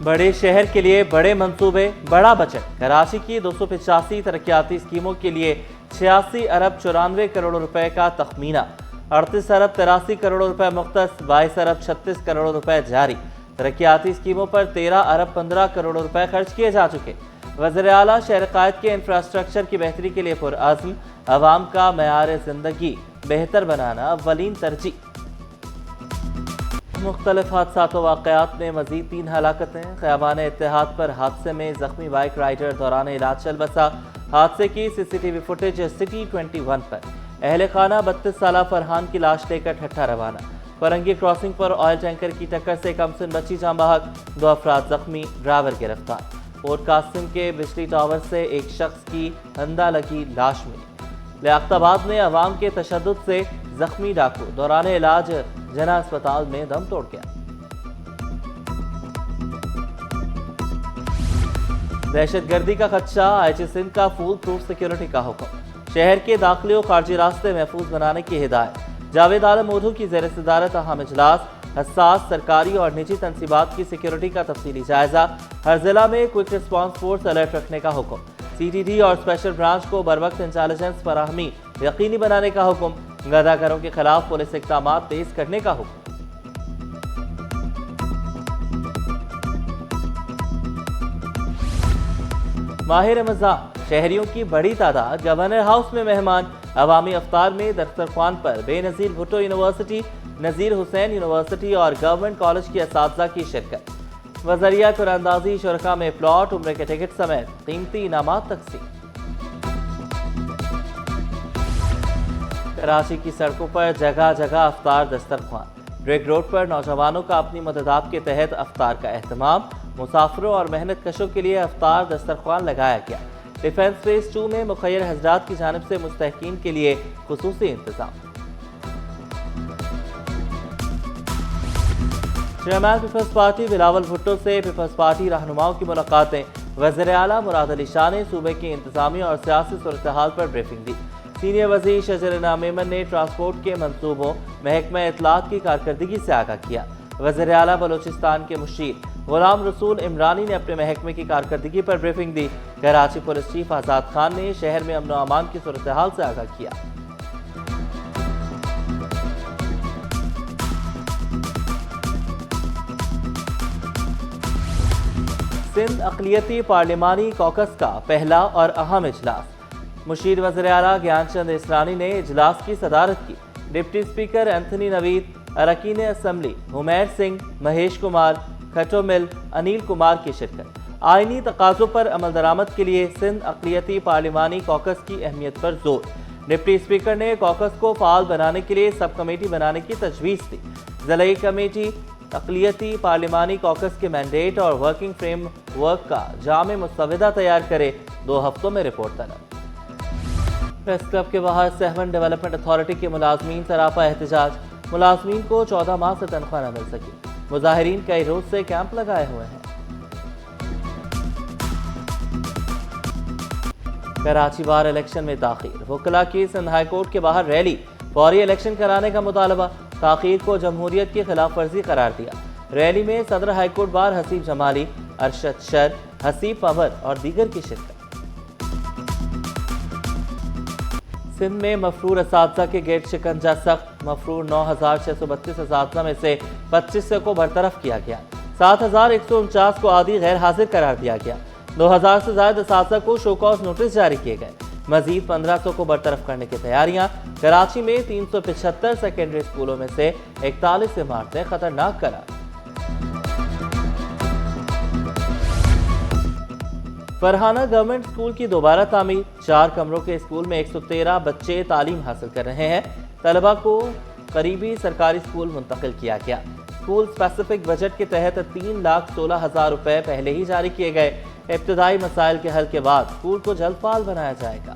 بڑے شہر کے لیے بڑے منصوبے، بڑا بجٹ۔ کراچی کی 285 ترقیاتی اسکیموں کے لیے 86 ارب 94 کروڑ روپے کا تخمینہ، 38 ارب 83 کروڑ روپے مختص، 22 ارب 36 کروڑ روپے جاری۔ ترقیاتی اسکیموں پر 13 ارب 15 کروڑ روپے خرچ کیے جا چکے۔ وزیر اعلیٰ شہر قائد کے انفراسٹرکچر کی بہتری کے لیے پرعزم، عوام کا معیار زندگی بہتر بنانا اولین ترجیح۔ مختلف حادثات و واقعات میں مزید 3 ہلاکتیں۔ خیابان اتحاد پر حادثے میں زخمی بائیک رائیڈر دوران علاج چل بسا۔ حادثے کی C C T V footage city 21 پر۔ اہل خانہ 32 سالہ فرحان کی لاش لے کر ٹھٹھہ روانہ۔ فرنگی کراسنگ پر آئل ٹینکر کی ٹکر سے کمسن بچی جاں بحق، 2 افراد زخمی، ڈرائیور گرفتار۔ پورٹ قاسم کے بجلی ٹاور سے ایک شخص کی ہندا لگی لاش ملی۔ لیاقت آباد میں عوام کے تشدد سے زخمی ڈاکو دوران علاج جنا اسپتال میں دم توڑ گیا۔ دہشت گردی کا خدشہ، آئی جی سندھ کا فول پروف سیکیورٹی کا حکم۔ شہر کے داخلی و خارجی راستے محفوظ بنانے کی ہدایت۔ جاوید عالم اودھو کی زیر صدارت اہم اجلاس۔ حساس سرکاری اور نجی تنصیبات کی سیکیورٹی کا تفصیلی جائزہ۔ ہر ضلع میں کوئک رسپانس فورس الرٹ رکھنے کا حکم۔ سی ٹی ڈی اور اسپیشل برانچ کو بروقت انٹیلیجنس فراہمی یقینی بنانے کا حکم۔ غداگروں کے خلاف پولیس اقدامات تیز کرنے کا حکم۔ ماہ رمضان، شہریوں کی بڑی تعداد گورنر ہاؤس میں مہمان۔ عوامی افطار میں دسترخوان پر بے نظیر بھٹو یونیورسٹی، نذیر حسین یونیورسٹی اور گورنمنٹ کالج کے اساتذہ کی شرکت۔ وزریہ قراندازی شرکاء میں پلاٹ، عمرے کے ٹکٹ سمیت قیمتی انعامات تقسیم۔ کراچی کی سڑکوں پر جگہ جگہ افطار دسترخوان۔ ریگ روڈ پر نوجوانوں کا اپنی مددات کے تحت افطار کا اہتمام۔ مسافروں اور محنت کشوں کے لیے افطار دسترخوان لگایا گیا۔ ڈیفنس فیز 2 میں مخیر حضرات کی جانب سے مستحقین کے لیے خصوصی انتظام۔ چیئرمین پیپلز پارٹی بلاول بھٹو سے پیپلز پارٹی رہنماؤں کی ملاقاتیں۔ وزیر اعلیٰ مراد علی شاہ نے صوبے کی انتظامی اور سیاسی صورتحال پر بریفنگ دی۔ سینئر وزیر شجر میمن نے ٹرانسپورٹ کے منصوبوں، محکمہ اطلاعات کی کارکردگی سے آگاہ کیا۔ وزیر اعلیٰ بلوچستان کے مشیر غلام رسول عمرانی نے اپنے محکمے کی کارکردگی پر بریفنگ دی۔ کراچی پولیس چیف آزاد خان نے شہر میں امن و امان کی صورتحال سے آگاہ کیا۔ سندھ اقلیتی پارلیمانی کوکس کا پہلا اور اہم اجلاس۔ مشیر وزیر اعلیٰ گیان چند اسرانی نے اجلاس کی صدارت کی۔ ڈپٹی اسپیکر اینتھنی نوید، اراکین اسمبلی حمیر سنگھ، مہیش کمار، کھٹو مل، انیل کمار کی شرکت۔ آئینی تقاضوں پر عمل درآمد کے لیے سندھ اقلیتی پارلیمانی کوکس کی اہمیت پر زور۔ ڈپٹی اسپیکر نے کوکس کو فعال بنانے کے لیے سب کمیٹی بنانے کی تجویز دی۔ ضلعی کمیٹی اقلیتی پارلیمانی کوکس کے مینڈیٹ اور ورکنگ فریم ورک کا جامع مسودہ تیار کرے، 2 ہفتوں میں رپورٹ طلب۔ پریس کلب کے باہر سیون ڈیولپمنٹ اتھارٹی کے ملازمین سراپا احتجاج۔ ملازمین کو 14 ماہ سے تنخواہ نہ مل سکی۔ مظاہرین کئی روز سے کیمپ لگائے ہوئے ہیں۔ کراچی بار الیکشن میں تاخیر، وکلاء کی سندھ ہائی کورٹ کے باہر ریلی۔ فوری الیکشن کرانے کا مطالبہ، تاخیر کو جمہوریت کی خلاف ورزی قرار دیا۔ ریلی میں صدر ہائی کورٹ بار حسیب جمالی، ارشد شر، حسیب پور اور دیگر کی شرکت۔ سندھ میں مفرور اساتذہ کے گیٹ شکنجہ سخت۔ مفرور 9632 اساتذہ میں سے 2500 کو برطرف کیا گیا، 7149 کو عادی غیر حاضر قرار دیا گیا۔ 2000 سے زائد اساتذہ کو شو کاز نوٹس جاری کیے گئے۔ مزید 1500 کو برطرف کرنے کی تیاریاں۔ کراچی میں 375 سیکنڈری اسکولوں میں سے 41 عمارتیں خطرناک قرار۔ فرحانہ گورنمنٹ اسکول کی دوبارہ تعمیر۔ 4 کمروں کے اسکول میں 113 بچے تعلیم حاصل کر رہے ہیں۔ طلبہ کو قریبی سرکاری اسکول منتقل کیا گیا۔ اسکول اسپیسیفک بجٹ کے تحت 3,16,000 روپے پہلے ہی جاری کیے گئے۔ ابتدائی مسائل کے حل کے بعد اسکول کو جلد فعال بنایا جائے گا۔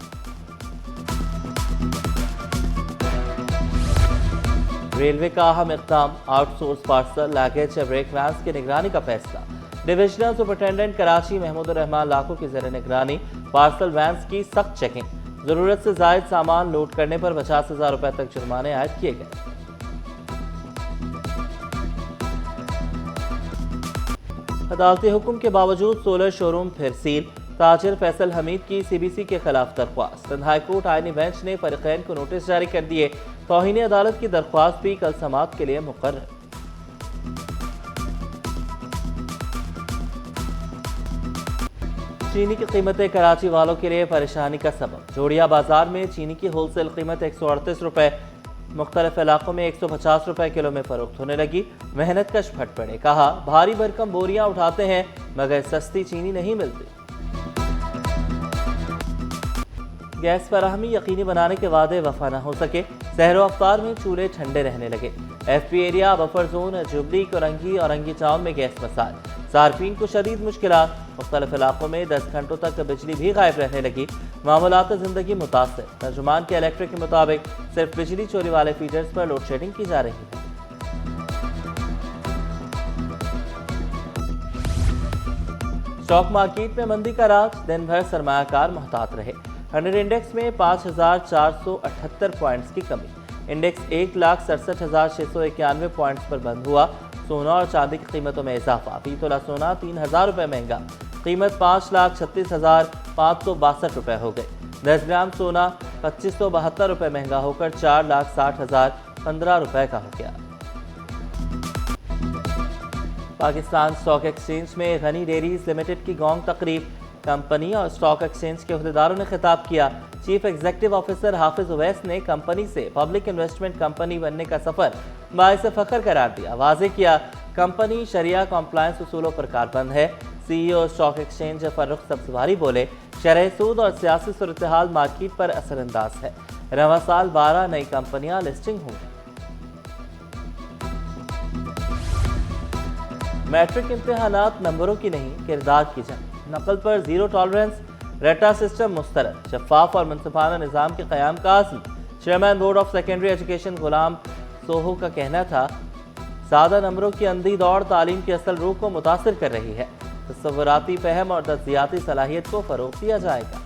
ریلوے کا اہم اقدام، outsource parcel luggage brake vans کی نگرانی کا فیصلہ۔ ڈویژنل سپرنٹینڈنٹ کراچی محمود الرحمان لاکھو کی زیر نگرانی پارسل وینز کی سخت چیکنگ۔ ضرورت سے زائد سامان لوڈ کرنے پر 50,000 روپے تک جرمانے عائد کیے گئے۔ عدالتی حکم کے باوجود سولر شو روم پھر سیل، تاجر فیصل حمید کی سی بی سی کے خلاف درخواست۔ سندھ ہائی کورٹ آئینی بینچ نے فریقین کو نوٹس جاری کر دیے، توہین عدالت کی درخواست بھی کل سماعت کے لیے مقرر۔ چینی کی قیمتیں کراچی والوں کے لیے پریشانی کا سبب۔ جوڑیا بازار میں چینی کی ہول سیل قیمت 138 روپے، مختلف علاقوں میں 150 روپے کلو میں فروخت ہونے لگی۔ محنت کش پھٹ پڑے، کہا بھاری بھرکم بوریاں اٹھاتے ہیں مگر سستی چینی نہیں ملتی۔ گیس فراہمی یقینی بنانے کے وعدے وفا نہ ہو سکے، سحر و افطار میں چولہے ٹھنڈے رہنے لگے۔ F B area, buffer zone, Jubilee, Korangi اور انگی ٹاؤن میں گیس مسائل، صارفین کو شدید مشکلات۔ مختلف علاقوں میں 10 گھنٹوں تک بجلی بھی غائب رہنے لگی، معمولات زندگی متاثر۔ ترجمان کے الیکٹرک کے مطابق صرف بجلی چوری والے فیڈرز پر لوڈ شیڈنگ کی جا رہی ہے۔ اسٹاک مارکیٹ میں مندی کا راج، دن بھر سرمایہ کار محتاط رہے۔ 100 انڈیکس میں 5478 پوائنٹس کی کمی، انڈیکس 1,67,691 پوائنٹس پر بند ہوا۔ سونا اور چاندی کی قیمتوں میں اضافہ، فی تولہ سونا 3000 روپے مہنگا، قیمت 5,36,562 روپے ہو گئی۔ 10 گرام سونا 2572 روپے مہنگا ہو کر 4,60,015 روپے کا ہو گیا۔ پاکستان اسٹاک ایکسچینج میں غنی ڈیریز لمیٹڈ کی گونگ تقریب، کمپنی اور اسٹاک ایکسچینج کے عہدیداروں نے خطاب کیا۔ چیف ایگزیکٹو آفیسر حافظ اویس نے کمپنی سے پبلک انویسٹمنٹ کمپنی بننے کا سفر باعث فخر قرار دیا۔ واضح کیا کمپنی شریعہ کمپلائنس اصولوں پر کاربند ہے۔ سی ای او اسٹاک ایکسچینج فرخ سبزواری بولے، شرح سود اور سیاسی صورتحال مارکیٹ پر اثر انداز ہے۔ رواں سال 12 نئی کمپنیاں لسٹنگ ہوں۔ میٹرک امتحانات نمبروں کی نہیں، کردار کی جنگ، نقل پر زیرو ٹالرنس، ریٹا سسٹم مسترد، شفاف اور منصفانہ نظام کے قیام کا عزم۔ Chairman board of secondary education Ghulam سوہو کا کہنا تھا، سادہ نمبروں کی اندھی دوڑ تعلیم کی اصل روح کو متاثر کر رہی ہے۔ تصوراتی فہم اور تجزیاتی صلاحیت کو فروغ دیا جائے گا۔